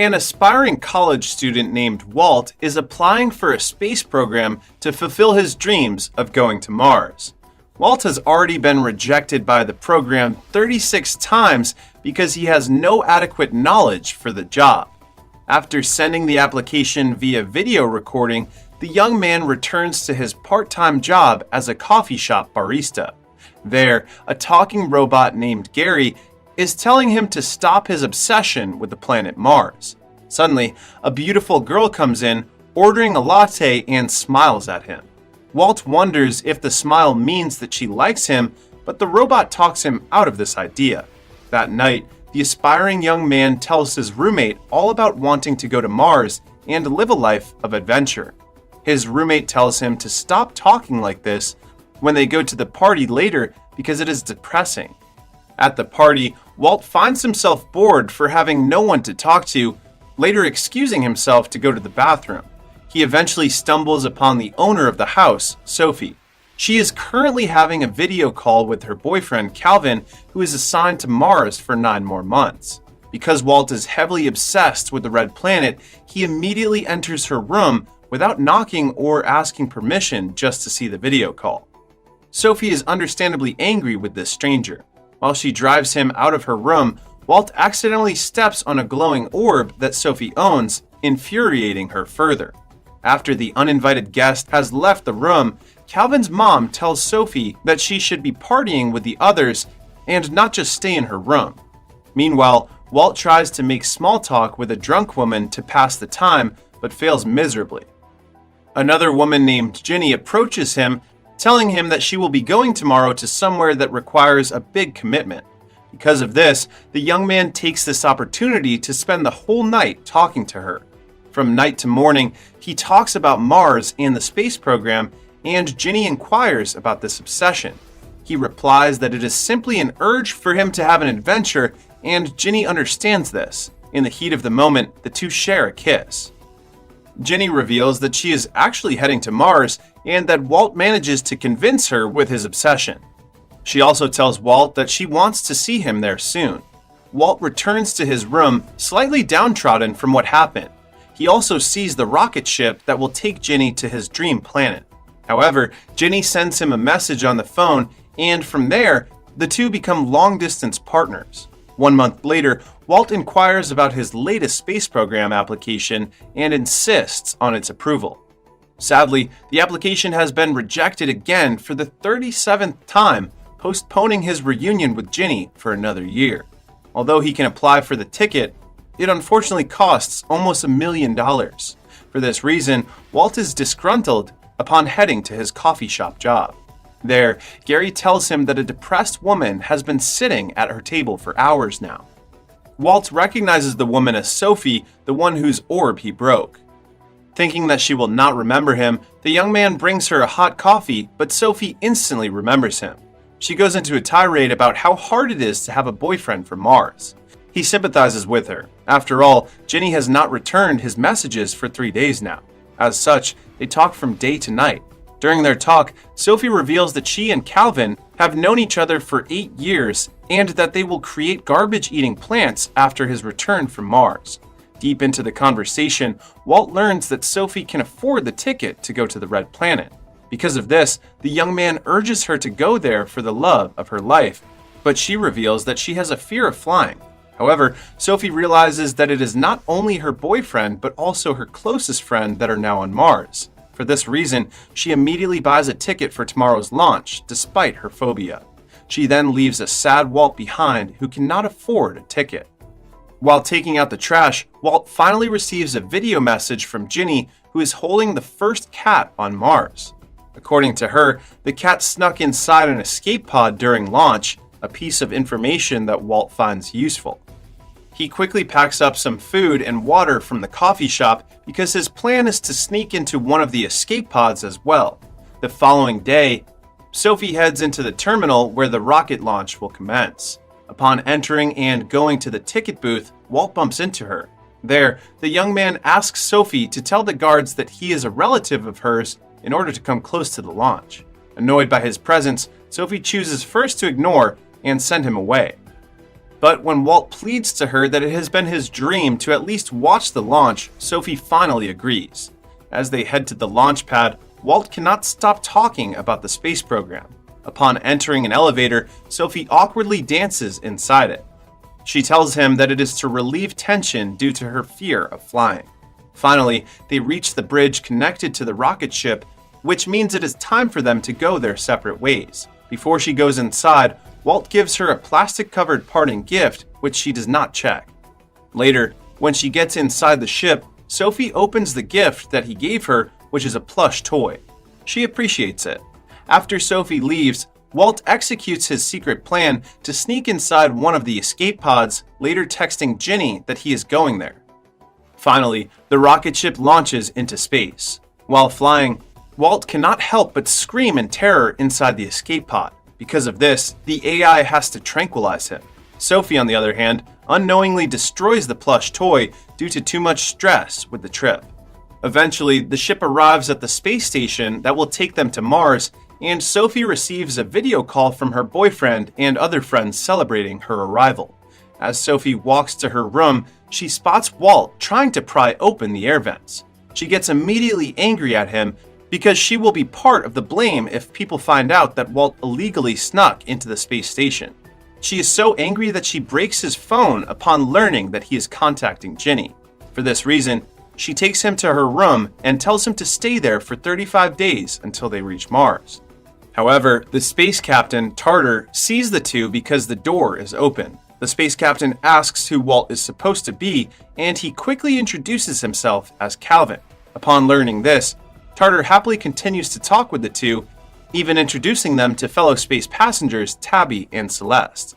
An aspiring college student named Walt is applying for a space program to fulfill his dreams of going to Mars. Walt has already been rejected by the program 36 times because he has no adequate knowledge for the job. After sending the application via video recording, the young man returns to his part-time job as a coffee shop barista. There, a talking robot named Gary is telling him to stop his obsession with the planet Mars. Suddenly, a beautiful girl comes in, ordering a latte and smiles at him. Walt wonders if the smile means that she likes him, but the robot talks him out of this idea. That night, the aspiring young man tells his roommate all about wanting to go to Mars and live a life of adventure. His roommate tells him to stop talking like this when they go to the party later because it is depressing. At the party, Walt finds himself bored for having no one to talk to, later excusing himself to go to the bathroom. He eventually stumbles upon the owner of the house, Sophie. She is currently having a video call with her boyfriend, Calvin, who is assigned to Mars for 9 more months. Because Walt is heavily obsessed with the red planet, he immediately enters her room without knocking or asking permission just to see the video call. Sophie is understandably angry with this stranger. While she drives him out of her room, Walt accidentally steps on a glowing orb that Sophie owns, infuriating her further. After the uninvited guest has left the room, Calvin's mom tells Sophie that she should be partying with the others and not just stay in her room. Meanwhile, Walt tries to make small talk with a drunk woman to pass the time, but fails miserably. Another woman named Ginny approaches him, telling him that she will be going tomorrow to somewhere that requires a big commitment. Because of this, the young man takes this opportunity to spend the whole night talking to her. From night to morning, he talks about Mars and the space program, and Ginny inquires about this obsession. He replies that it is simply an urge for him to have an adventure, and Ginny understands this. In the heat of the moment, the two share a kiss. Ginny reveals that she is actually heading to Mars, and that Walt manages to convince her with his obsession. She also tells Walt that she wants to see him there soon. Walt returns to his room, slightly downtrodden from what happened. He also sees the rocket ship that will take Ginny to his dream planet. However, Ginny sends him a message on the phone, and from there, the two become long-distance partners. 1 month later, Walt inquires about his latest space program application and insists on its approval. Sadly, the application has been rejected again for the 37th time, postponing his reunion with Ginny for another year. Although he can apply for the ticket, it unfortunately costs almost $1 million. For this reason, Walt is disgruntled upon heading to his coffee shop job. There, Gary tells him that a depressed woman has been sitting at her table for hours now. Walt recognizes the woman as Sophie, the one whose orb he broke. Thinking that she will not remember him, the young man brings her a hot coffee, but Sophie instantly remembers him. She goes into a tirade about how hard it is to have a boyfriend from Mars. He sympathizes with her. After all, Ginny has not returned his messages for 3 days now. As such, they talk from day to night. During their talk, Sophie reveals that she and Calvin have known each other for 8 years and that they will create garbage-eating plants after his return from Mars. Deep into the conversation, Walt learns that Sophie can afford the ticket to go to the Red Planet. Because of this, the young man urges her to go there for the love of her life, but she reveals that she has a fear of flying. However, Sophie realizes that it is not only her boyfriend, but also her closest friend that are now on Mars. For this reason, she immediately buys a ticket for tomorrow's launch, despite her phobia. She then leaves a sad Walt behind who cannot afford a ticket. While taking out the trash, Walt finally receives a video message from Ginny, who is holding the first cat on Mars. According to her, the cat snuck inside an escape pod during launch, a piece of information that Walt finds useful. He quickly packs up some food and water from the coffee shop because his plan is to sneak into one of the escape pods as well. The following day, Sophie heads into the terminal where the rocket launch will commence. Upon entering and going to the ticket booth, Walt bumps into her. There, the young man asks Sophie to tell the guards that he is a relative of hers in order to come close to the launch. Annoyed by his presence, Sophie chooses first to ignore and send him away. But when Walt pleads to her that it has been his dream to at least watch the launch, Sophie finally agrees. As they head to the launch pad, Walt cannot stop talking about the space program. Upon entering an elevator, Sophie awkwardly dances inside it. She tells him that it is to relieve tension due to her fear of flying. Finally, they reach the bridge connected to the rocket ship, which means it is time for them to go their separate ways. Before she goes inside, Walt gives her a plastic-covered parting gift, which she does not check. Later, when she gets inside the ship, Sophie opens the gift that he gave her, which is a plush toy. She appreciates it. After Sophie leaves, Walt executes his secret plan to sneak inside one of the escape pods, later texting Ginny that he is going there. Finally, the rocket ship launches into space. While flying, Walt cannot help but scream in terror inside the escape pod. Because of this, the AI has to tranquilize him. Sophie, on the other hand, unknowingly destroys the plush toy due to too much stress with the trip. Eventually, the ship arrives at the space station that will take them to Mars, and Sophie receives a video call from her boyfriend and other friends celebrating her arrival. As Sophie walks to her room, she spots Walt trying to pry open the air vents. She gets immediately angry at him because she will be part of the blame if people find out that Walt illegally snuck into the space station. She is so angry that she breaks his phone upon learning that he is contacting Ginny. For this reason, she takes him to her room and tells him to stay there for 35 days until they reach Mars. However, the space captain, Tartar, sees the two because the door is open. The space captain asks who Walt is supposed to be, and he quickly introduces himself as Calvin. Upon learning this, Tartar happily continues to talk with the two, even introducing them to fellow space passengers Tabby and Celeste.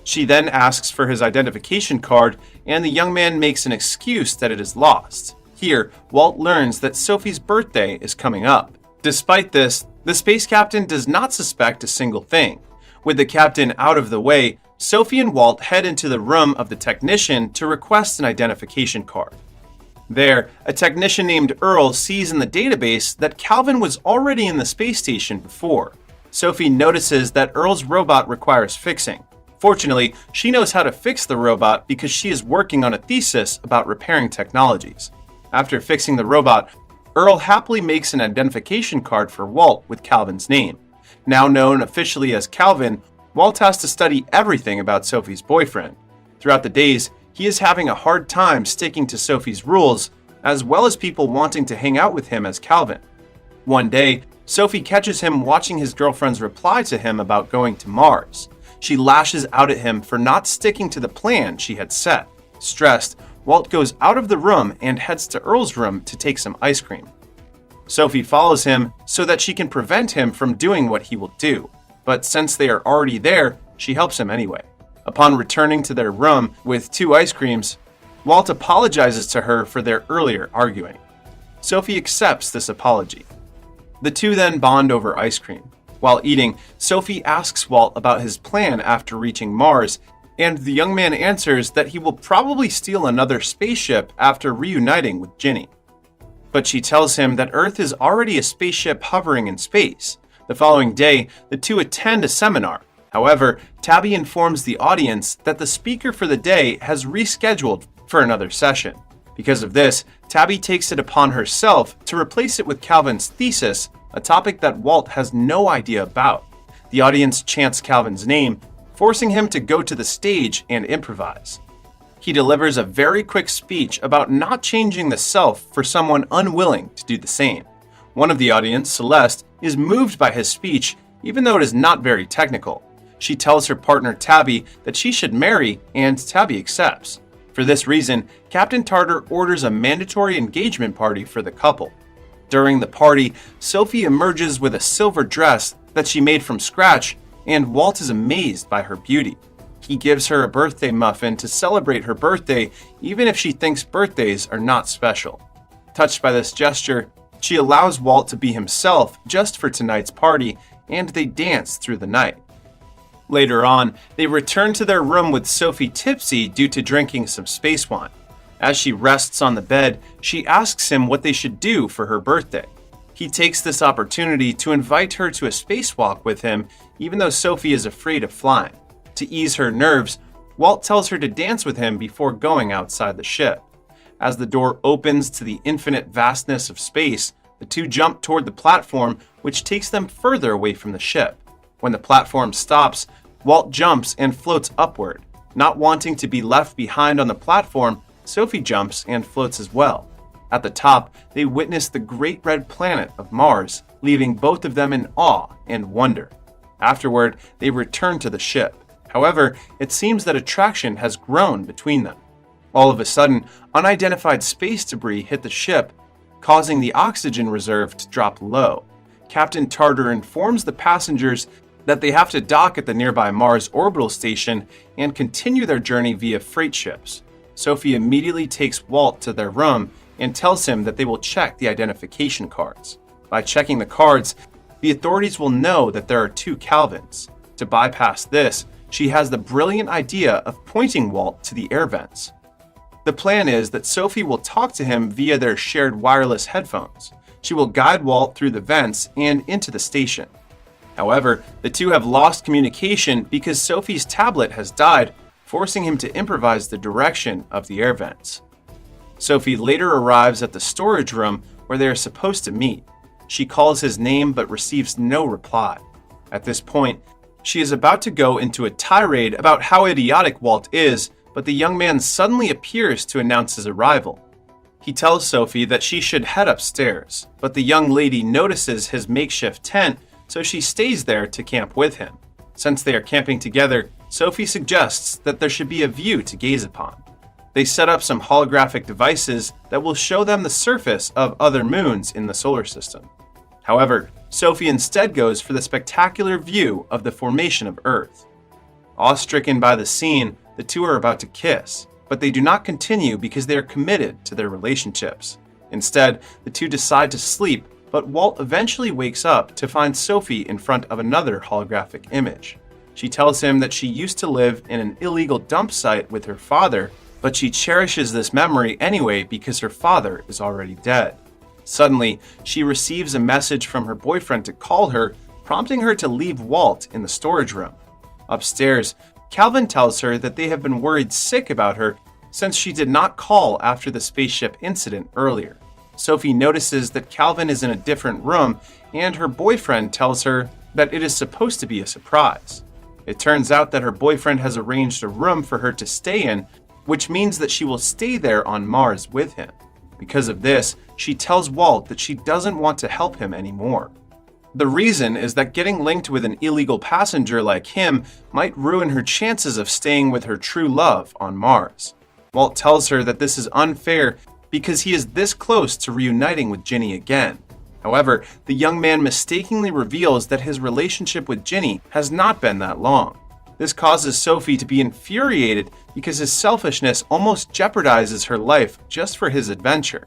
She then asks for his identification card, and the young man makes an excuse that it is lost. Here, Walt learns that Sophie's birthday is coming up. Despite this, the space captain does not suspect a single thing. With the captain out of the way, Sophie and Walt head into the room of the technician to request an identification card. There, a technician named Earl sees in the database that Calvin was already in the space station before. Sophie notices that Earl's robot requires fixing. Fortunately, she knows how to fix the robot because she is working on a thesis about repairing technologies. After fixing the robot, Earl happily makes an identification card for Walt with Calvin's name. Now known officially as Calvin, Walt has to study everything about Sophie's boyfriend. Throughout the days, he is having a hard time sticking to Sophie's rules, as well as people wanting to hang out with him as Calvin. One day, Sophie catches him watching his girlfriend's reply to him about going to Mars. She lashes out at him for not sticking to the plan she had set. Stressed, Walt goes out of the room and heads to Earl's room to take some ice cream. Sophie follows him so that she can prevent him from doing what he will do, but since they are already there, she helps him anyway. Upon returning to their room with 2 ice creams, Walt apologizes to her for their earlier arguing. Sophie accepts this apology. The two then bond over ice cream. While eating, Sophie asks Walt about his plan after reaching Mars, and the young man answers that he will probably steal another spaceship after reuniting with Ginny. But she tells him that Earth is already a spaceship hovering in space. The following day, the two attend a seminar. However, Tabby informs the audience that the speaker for the day has rescheduled for another session. Because of this, Tabby takes it upon herself to replace it with Calvin's thesis, a topic that Walt has no idea about. The audience chants Calvin's name, forcing him to go to the stage and improvise. He delivers a very quick speech about not changing the self for someone unwilling to do the same. One of the audience, Celeste, is moved by his speech, even though it is not very technical. She tells her partner Tabby that she should marry, and Tabby accepts. For this reason, Captain Tartar orders a mandatory engagement party for the couple. During the party, Sophie emerges with a silver dress that she made from scratch, and Walt is amazed by her beauty. He gives her a birthday muffin to celebrate her birthday, even if she thinks birthdays are not special. Touched by this gesture, she allows Walt to be himself just for tonight's party, and they dance through the night. Later on, they return to their room with Sophie tipsy due to drinking some space wine. As she rests on the bed, she asks him what they should do for her birthday. He takes this opportunity to invite her to a spacewalk with him, even though Sophie is afraid of flying. To ease her nerves, Walt tells her to dance with him before going outside the ship. As the door opens to the infinite vastness of space, the two jump toward the platform, which takes them further away from the ship. When the platform stops, Walt jumps and floats upward. Not wanting to be left behind on the platform, Sophie jumps and floats as well. At the top, they witness the great red planet of Mars, leaving both of them in awe and wonder. Afterward, they return to the ship. However, it seems that attraction has grown between them. All of a sudden, unidentified space debris hit the ship, causing the oxygen reserve to drop low. Captain Tartar informs the passengers that they have to dock at the nearby Mars orbital station and continue their journey via freight ships. Sophie immediately takes Walt to their room and tells him that they will check the identification cards. By checking the cards, the authorities will know that there are two Calvins. To bypass this, she has the brilliant idea of pointing Walt to the air vents. The plan is that Sophie will talk to him via their shared wireless headphones. She will guide Walt through the vents and into the station. However, the two have lost communication because Sophie's tablet has died, forcing him to improvise the direction of the air vents. Sophie later arrives at the storage room where they are supposed to meet. She calls his name but receives no reply. At this point, she is about to go into a tirade about how idiotic Walt is, but the young man suddenly appears to announce his arrival. He tells Sophie that she should head upstairs, but the young lady notices his makeshift tent, so she stays there to camp with him. Since they are camping together, Sophie suggests that there should be a view to gaze upon. They set up some holographic devices that will show them the surface of other moons in the solar system. However, Sophie instead goes for the spectacular view of the formation of Earth. Awe-stricken by the scene, the two are about to kiss, but they do not continue because they are committed to their relationships. Instead, the two decide to sleep, but Walt eventually wakes up to find Sophie in front of another holographic image. She tells him that she used to live in an illegal dump site with her father, but she cherishes this memory anyway because her father is already dead. Suddenly, she receives a message from her boyfriend to call her, prompting her to leave Walt in the storage room. Upstairs, Calvin tells her that they have been worried sick about her since she did not call after the spaceship incident earlier. Sophie notices that Calvin is in a different room, and her boyfriend tells her that it is supposed to be a surprise. It turns out that her boyfriend has arranged a room for her to stay in, which means that she will stay there on Mars with him. Because of this, she tells Walt that she doesn't want to help him anymore. The reason is that getting linked with an illegal passenger like him might ruin her chances of staying with her true love on Mars. Walt tells her that this is unfair because he is this close to reuniting with Ginny again. However, the young man mistakenly reveals that his relationship with Ginny has not been that long. This causes Sophie to be infuriated because his selfishness almost jeopardizes her life just for his adventure.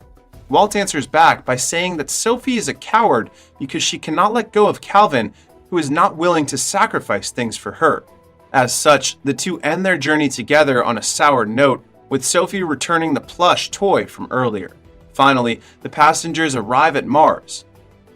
Walt answers back by saying that Sophie is a coward because she cannot let go of Calvin, who is not willing to sacrifice things for her. As such, the two end their journey together on a sour note, with Sophie returning the plush toy from earlier. Finally, the passengers arrive at Mars.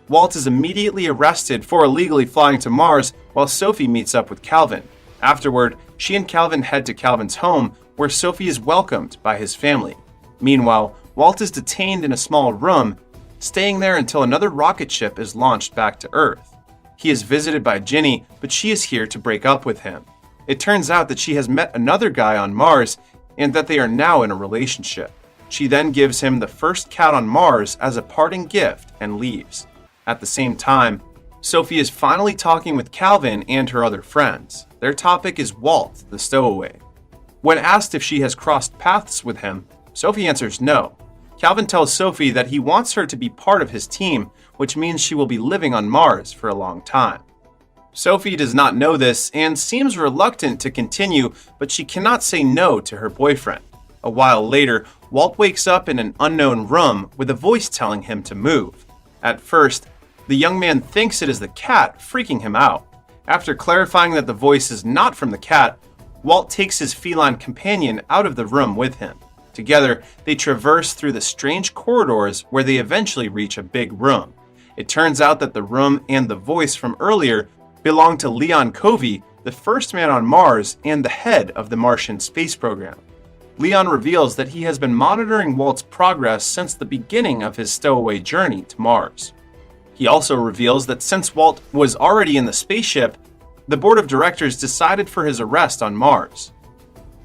Walt is immediately arrested for illegally flying to Mars while Sophie meets up with Calvin. Afterward, she and Calvin head to Calvin's home, where Sophie is welcomed by his family. Meanwhile, Walt is detained in a small room, staying there until another rocket ship is launched back to Earth. He is visited by Ginny, but she is here to break up with him. It turns out that she has met another guy on Mars and that they are now in a relationship. She then gives him the first cat on Mars as a parting gift and leaves. At the same time, Sophie is finally talking with Calvin and her other friends. Their topic is Walt, the stowaway. When asked if she has crossed paths with him, Sophie answers no. Calvin tells Sophie that he wants her to be part of his team, which means she will be living on Mars for a long time. Sophie does not know this and seems reluctant to continue, but she cannot say no to her boyfriend. A while later, Walt wakes up in an unknown room with a voice telling him to move. At first, the young man thinks it is the cat, freaking him out. After clarifying that the voice is not from the cat, Walt takes his feline companion out of the room with him. Together, they traverse through the strange corridors where they eventually reach a big room. It turns out that the room and the voice from earlier belong to Leon Covey, the first man on Mars and the head of the Martian space program. Leon reveals that he has been monitoring Walt's progress since the beginning of his stowaway journey to Mars. He also reveals that since Walt was already in the spaceship, the board of directors decided for his arrest on Mars.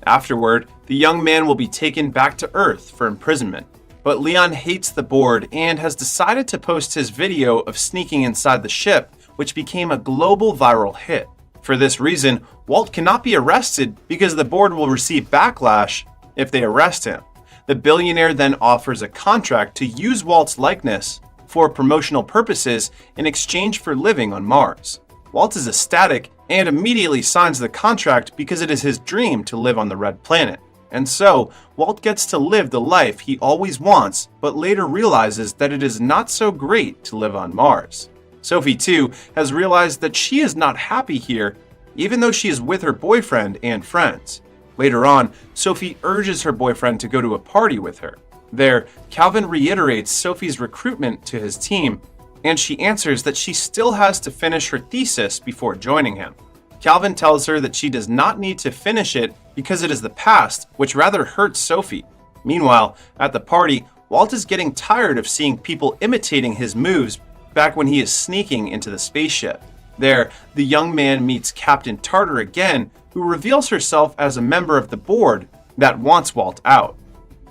Afterward, the young man will be taken back to Earth for imprisonment. But Leon hates the board and has decided to post his video of sneaking inside the ship, which became a global viral hit. For this reason, Walt cannot be arrested because the board will receive backlash if they arrest him. The billionaire then offers a contract to use Walt's likeness for promotional purposes in exchange for living on Mars. Walt is ecstatic and immediately signs the contract because it is his dream to live on the Red Planet. And so, Walt gets to live the life he always wants, but later realizes that it is not so great to live on Mars. Sophie, too, has realized that she is not happy here, even though she is with her boyfriend and friends. Later on, Sophie urges her boyfriend to go to a party with her. There, Calvin reiterates Sophie's recruitment to his team, and she answers that she still has to finish her thesis before joining him. Calvin tells her that she does not need to finish it because it is the past, which rather hurts Sophie. Meanwhile, at the party, Walt is getting tired of seeing people imitating his moves back when he is sneaking into the spaceship. There, the young man meets Captain Tartar again, who reveals herself as a member of the board that wants Walt out.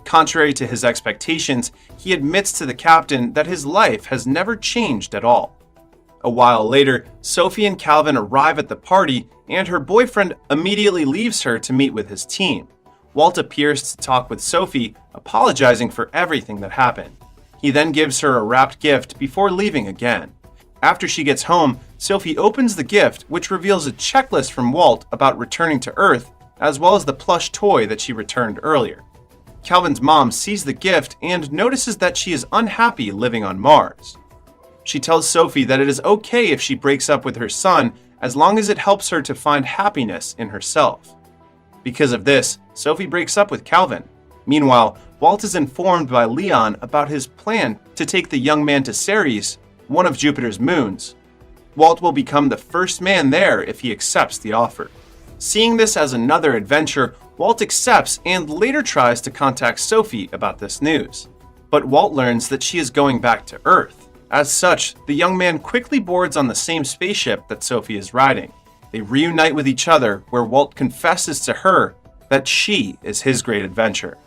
Contrary to his expectations, he admits to the captain that his life has never changed at all. A while later, Sophie and Calvin arrive at the party, and her boyfriend immediately leaves her to meet with his team. Walt appears to talk with Sophie, apologizing for everything that happened. He then gives her a wrapped gift before leaving again. After she gets home, Sophie opens the gift, which reveals a checklist from Walt about returning to Earth, as well as the plush toy that she returned earlier. Calvin's mom sees the gift and notices that she is unhappy living on Mars. She tells Sophie that it is okay if she breaks up with her son as long as it helps her to find happiness in herself. Because of this, Sophie breaks up with Calvin. Meanwhile, Walt is informed by Leon about his plan to take the young man to Ceres, one of Jupiter's moons. Walt will become the first man there if he accepts the offer. Seeing this as another adventure, Walt accepts and later tries to contact Sophie about this news. But Walt learns that she is going back to Earth. As such, the young man quickly boards on the same spaceship that Sophie is riding. They reunite with each other, where Walt confesses to her that she is his great adventure.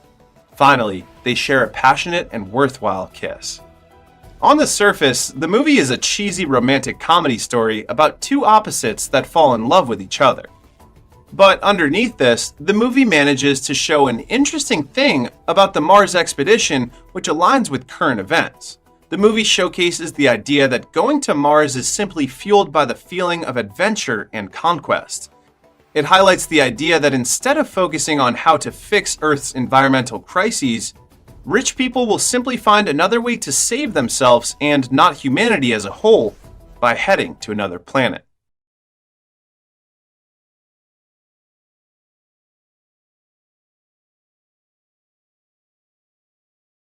Finally, they share a passionate and worthwhile kiss. On the surface, the movie is a cheesy romantic comedy story about two opposites that fall in love with each other. But underneath this, the movie manages to show an interesting thing about the Mars expedition which aligns with current events. The movie showcases the idea that going to Mars is simply fueled by the feeling of adventure and conquest. It highlights the idea that instead of focusing on how to fix Earth's environmental crises, rich people will simply find another way to save themselves and not humanity as a whole by heading to another planet.